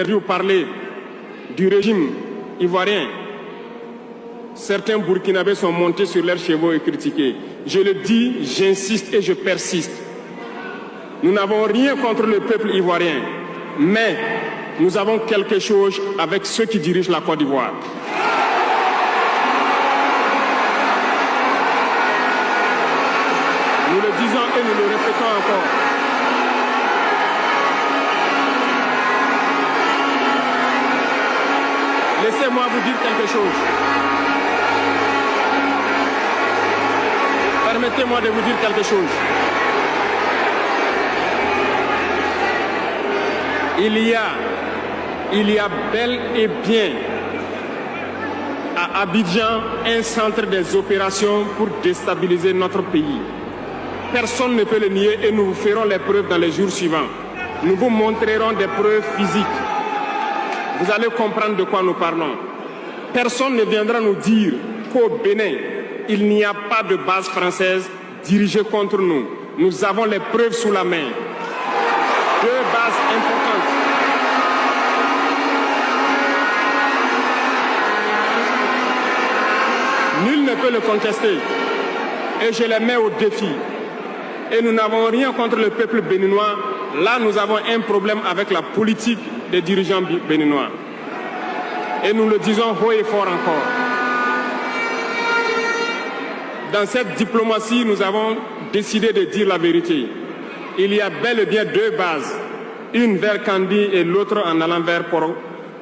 Vous parlez du régime ivoirien. Certains Burkinabés sont montés sur leurs chevaux et critiqués. Je le dis, j'insiste et je persiste. Nous n'avons rien contre le peuple ivoirien, mais nous avons quelque chose avec ceux qui dirigent la Côte d'Ivoire. Nous le disons et nous le répétons encore. Laissez-moi vous dire quelque chose. Permettez-moi de vous dire quelque chose. Il y a bel et bien à Abidjan un centre des opérations pour déstabiliser notre pays. Personne ne peut le nier et nous vous ferons les preuves dans les jours suivants. Nous vous montrerons des preuves physiques. Vous allez comprendre de quoi nous parlons. Personne ne viendra nous dire qu'au Bénin, il n'y a pas de base française dirigée contre nous. Nous avons les preuves sous la main. 2 bases importantes. Nul ne peut le contester. Et je les mets au défi. Et nous n'avons rien contre le peuple béninois. Là, nous avons un problème avec la politique des dirigeants béninois. Et nous le disons haut et fort encore. Dans cette diplomatie, nous avons décidé de dire la vérité. Il y a bel et bien 2 bases. Une vers Kandi et l'autre en allant vers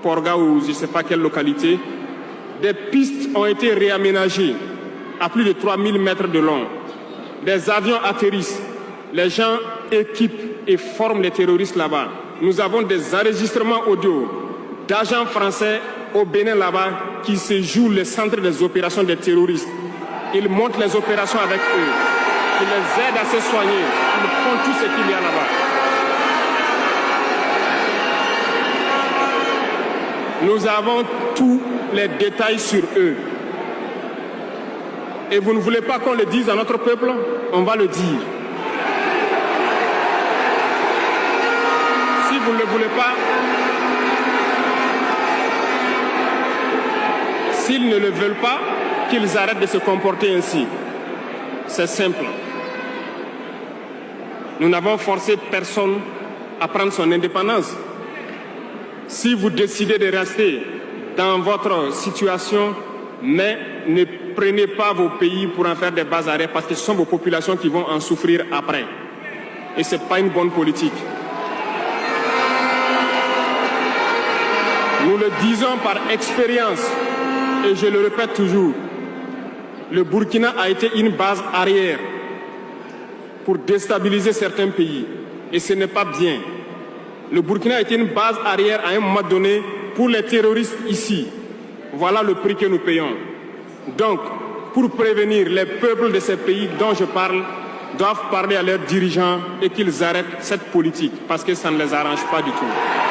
Porga ou je ne sais pas quelle localité. Des pistes ont été réaménagées à plus de 3000 mètres de long. Des avions atterrissent. Les gens équipent et forment les terroristes là-bas. Nous avons des enregistrements audio d'agents français au Bénin là-bas qui se jouent le centre des opérations des terroristes. Ils montent les opérations avec eux. Ils les aident à se soigner. Ils font tout ce qu'il y a là-bas. Nous avons tous les détails sur eux. Et vous ne voulez pas qu'on le dise à notre peuple? On va le dire. Si vous ne le voulez pas, s'ils ne le veulent pas, qu'ils arrêtent de se comporter ainsi. C'est simple. Nous n'avons forcé personne à prendre son indépendance. Si vous décidez de rester dans votre situation, mais ne prenez pas vos pays pour en faire des bases arrêts parce que ce sont vos populations qui vont en souffrir après. Et ce n'est pas une bonne politique. Nous le disons par expérience, et je le répète toujours, le Burkina a été une base arrière pour déstabiliser certains pays. Et ce n'est pas bien. Le Burkina a été une base arrière à un moment donné pour les terroristes ici. Voilà le prix que nous payons. Donc, pour prévenir les peuples de ces pays dont je parle, doivent parler à leurs dirigeants et qu'ils arrêtent cette politique parce que ça ne les arrange pas du tout.